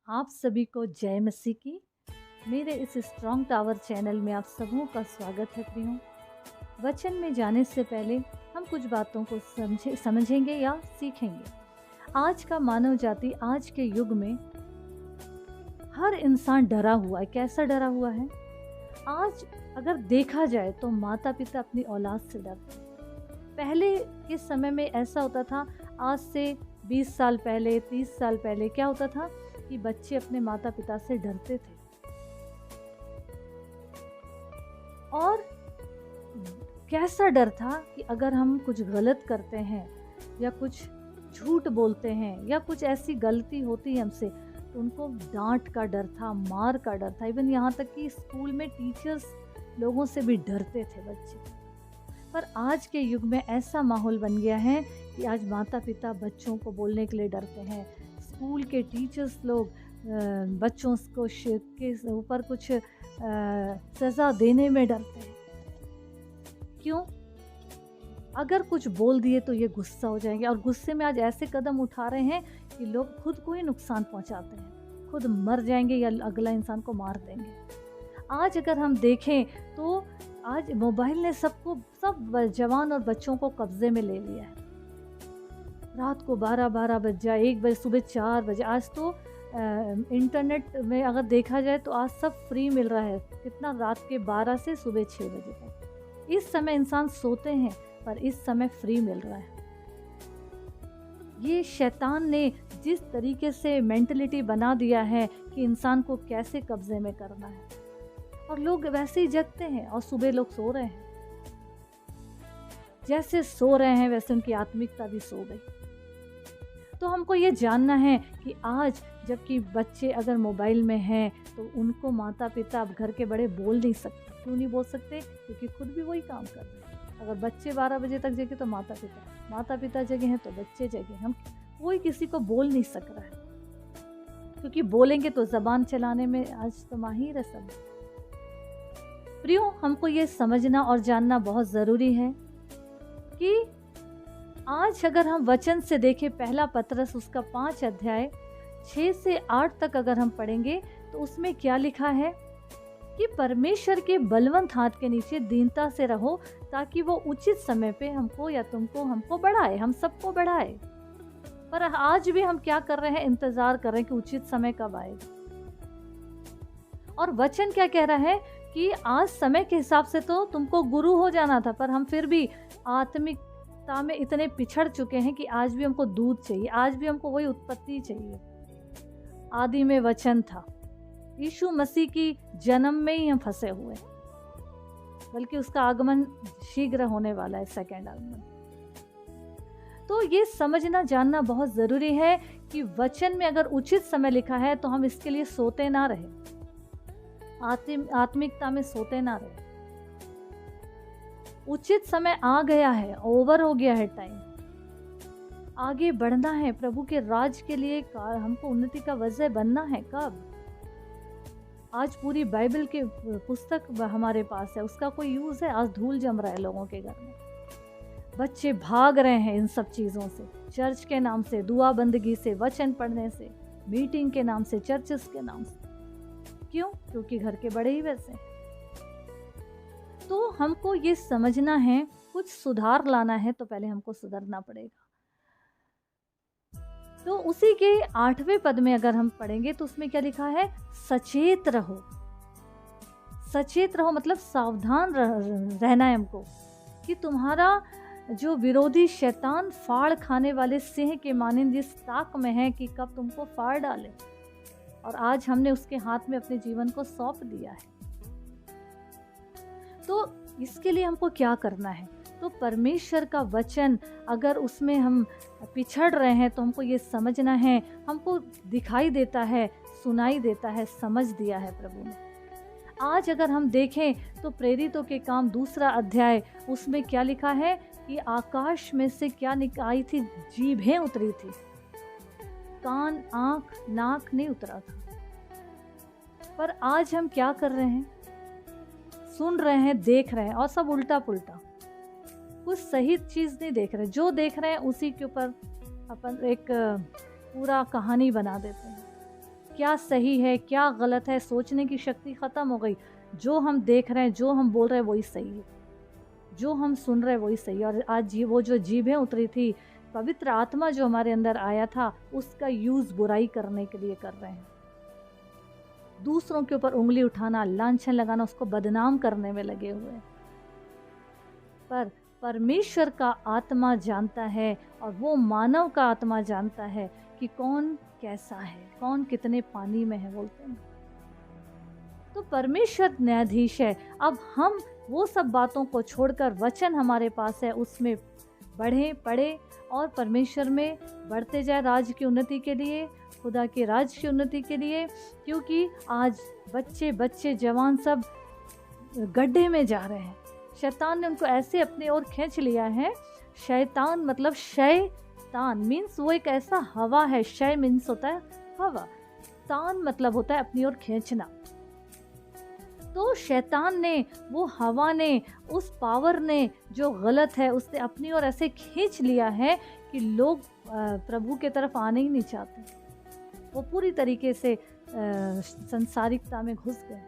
आप सभी को जय मसीह की। मेरे इस स्ट्रॉन्ग टावर चैनल में आप सबों का स्वागत है प्रियो। वचन में जाने से पहले हम कुछ बातों को समझेंगे या सीखेंगे। आज का मानव जाति आज के युग में हर इंसान डरा हुआ है। कैसा डरा हुआ है? आज अगर देखा जाए तो माता पिता अपनी औलाद से डरते हैं। पहले के समय में ऐसा होता था, आज से 20 साल पहले 30 साल पहले क्या होता था कि बच्चे अपने माता पिता से डरते थे। और कैसा डर था कि अगर हम कुछ गलत करते हैं या कुछ झूठ बोलते हैं या कुछ ऐसी गलती होती है हमसे तो उनको डांट का डर था, मार का डर था। इवन यहाँ तक कि स्कूल में टीचर्स लोगों से भी डरते थे बच्चे। पर आज के युग में ऐसा माहौल बन गया है कि आज माता पिता बच्चों को बोलने के लिए डरते हैं। स्कूल के टीचर्स लोग बच्चों को के ऊपर कुछ सज़ा देने में डरते हैं। क्यों? अगर कुछ बोल दिए तो ये गुस्सा हो जाएंगे, और गुस्से में आज ऐसे कदम उठा रहे हैं कि लोग खुद को ही नुकसान पहुंचाते हैं, खुद मर जाएंगे या अगला इंसान को मार देंगे। आज अगर हम देखें तो आज मोबाइल ने सब जवान और बच्चों को कब्जे में ले लिया है। रात को 12 बज जाए, 1 बजे, सुबह 4 बजे। आज तो इंटरनेट में अगर देखा जाए तो आज सब फ्री मिल रहा है। कितना? रात के 12 से सुबह 6 बजे तक। इस समय इंसान सोते हैं पर इस समय फ्री मिल रहा है। ये शैतान ने जिस तरीके से मेंटलिटी बना दिया है कि इंसान को कैसे कब्जे में करना है, और लोग वैसे ही जगते हैं और सुबह लोग सो रहे हैं। जैसे सो रहे हैं वैसे उनकी आत्मिकता भी सो गई। तो हमको ये जानना है कि आज जबकि बच्चे अगर मोबाइल में हैं तो उनको माता पिता, अब घर के बड़े बोल नहीं सकते। क्यों नहीं बोल सकते? क्योंकि खुद भी वही काम कर रहे हैं। अगर बच्चे 12 बजे तक जगे तो माता पिता जगे हैं तो बच्चे जगे। हम कोई किसी को बोल नहीं सक रहा है, क्योंकि बोलेंगे तो ज़बान चलाने में आज तो माहिर है सब। प्रियो, हमको ये समझना और जानना बहुत ज़रूरी है कि आज अगर हम वचन से देखें, पहला पतरस उसका 5 अध्याय 6 से 8 तक अगर हम पढ़ेंगे तो उसमें क्या लिखा है कि परमेश्वर के बलवंत हाथ के नीचे दीनता से रहो, ताकि वो उचित समय पे हमको या तुमको, हमको बढ़ाए, हम सबको बढ़ाए। पर आज भी हम क्या कर रहे हैं? इंतजार कर रहे हैं कि उचित समय कब आएगा। और वचन क्या कह रहा है कि आज समय के हिसाब से तो तुमको गुरु हो जाना था, पर हम फिर भी आत्मिकता में इतने पिछड़ चुके हैं कि आज भी हमको दूध चाहिए, आज भी हमको वही उत्पत्ति चाहिए। आदि में वचन था, यीशु मसीह की जन्म में ही हम फंसे हुए, बल्कि उसका आगमन शीघ्र होने वाला है, सेकंड आगमन। तो ये समझना जानना बहुत ज़रूरी है कि वचन में अगर उचित समय लिखा है तो हम इसके लिए सोते ना रहे, आत्मिकता में सोते ना रहे। उचित समय आ गया है, ओवर हो गया है टाइम। आगे बढ़ना है, प्रभु के राज के लिए हमको उन्नति का वजह बनना है। कब? आज पूरी बाइबल के पुस्तक हमारे पास है, उसका कोई यूज़ है? आज धूल जम रहा है लोगों के घर में। बच्चे भाग रहे हैं इन सब चीज़ों से, चर्च के नाम से, दुआ बंदगी से, वचन पढ़ने से, मीटिंग के नाम से, चर्चेस के नाम से। क्यों? क्योंकि घर के बड़े ही वैसे हैं। तो हमको ये समझना है, कुछ सुधार लाना है तो पहले हमको सुधरना पड़ेगा। तो उसी के 8वें पद में अगर हम पढ़ेंगे तो उसमें क्या लिखा है? सचेत रहो। सचेत रहो मतलब सावधान रहना है हमको, कि तुम्हारा जो विरोधी शैतान फाड़ खाने वाले सिंह के मानिंद इस ताक में है कि कब तुमको फाड़ डाले। और आज हमने उसके हाथ में अपने जीवन को सौंप दिया है। तो इसके लिए हमको क्या करना है? तो परमेश्वर का वचन अगर उसमें हम पिछड़ रहे हैं तो हमको ये समझना है, हमको दिखाई देता है, सुनाई देता है, समझ दिया है प्रभु ने। आज अगर हम देखें तो प्रेरितों के काम 2 अध्याय, उसमें क्या लिखा है कि आकाश में से क्या आई थी? जीभें उतरी थी, कान, आँख, नाक नहीं उतरा था। पर आज हम क्या कर रहे हैं? सुन रहे हैं, देख रहे हैं, और सब उल्टा पुल्टा, कुछ सही चीज़ नहीं देख रहे। जो देख रहे हैं उसी के ऊपर अपन एक पूरा कहानी बना देते हैं। क्या सही है, क्या गलत है, सोचने की शक्ति ख़त्म हो गई। जो हम देख रहे हैं, जो हम बोल रहे हैं वही सही है, जो हम सुन रहे हैं वही सही है। और आज वो जो जीभें उतरी थी, पवित्र आत्मा जो हमारे अंदर आया था, उसका यूज़ बुराई करने के लिए कर रहे हैं। दूसरों के ऊपर उंगली उठाना, लांछन लगाना, उसको बदनाम करने में लगे हुए हैं। पर परमेश्वर का आत्मा जानता है और वो मानव का आत्मा जानता है कि कौन कैसा है, कौन कितने पानी में है, बोलते हैं। तो परमेश्वर न्यायाधीश है। अब हम वो सब बातों को छोड़कर, वचन हमारे पास है, उसमें बढ़ें, पढ़ें और परमेश्वर में बढ़ते जाए राज्य की उन्नति के लिए, खुदा के राज्य की उन्नति के लिए। क्योंकि आज बच्चे जवान सब गड्ढे में जा रहे हैं। शैतान ने उनको ऐसे अपने ओर खींच लिया है। शैतान मतलब शैतान मीन्स वो एक ऐसा हवा है। शय मीन्स होता है हवा, तान मतलब होता है अपनी ओर खींचना। तो शैतान ने, वो हवा ने, उस पावर ने जो गलत है, उसने अपनी ओर ऐसे खींच लिया है कि लोग प्रभु के तरफ आने ही नहीं चाहते। वो पूरी तरीके से संसारिकता में घुस गए।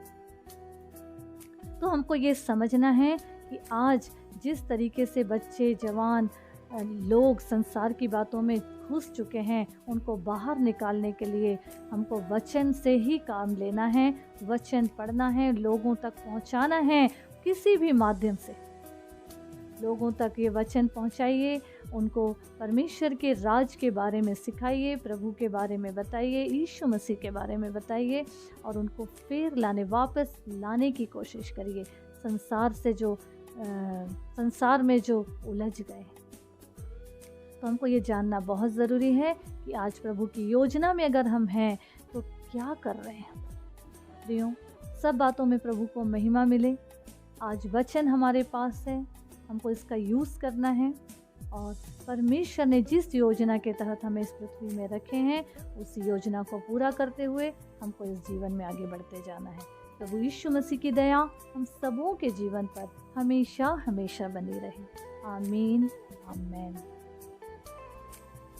तो हमको ये समझना है कि आज जिस तरीके से बच्चे, जवान लोग संसार की बातों में घुस चुके हैं, उनको बाहर निकालने के लिए हमको वचन से ही काम लेना है, वचन पढ़ना है, लोगों तक पहुंचाना है। किसी भी माध्यम से लोगों तक ये वचन पहुंचाइए, उनको परमेश्वर के राज के बारे में सिखाइए, प्रभु के बारे में बताइए, यीशु मसीह के बारे में बताइए और उनको फिर वापस लाने की कोशिश करिए संसार में जो उलझ गए। तो हमको ये जानना बहुत ज़रूरी है कि आज प्रभु की योजना में अगर हम हैं तो क्या कर रहे हैं। प्रियो, सब बातों में प्रभु को महिमा मिले। आज वचन हमारे पास है, हमको इसका यूज़ करना है और परमेश्वर ने जिस योजना के तहत हमें इस पृथ्वी में रखे हैं, उस योजना को पूरा करते हुए हमको इस जीवन में आगे बढ़ते जाना है। प्रभु यीशु मसीह की दया हम सबों के जीवन पर हमेशा हमेशा बनी रहे। आमीन, आमेन।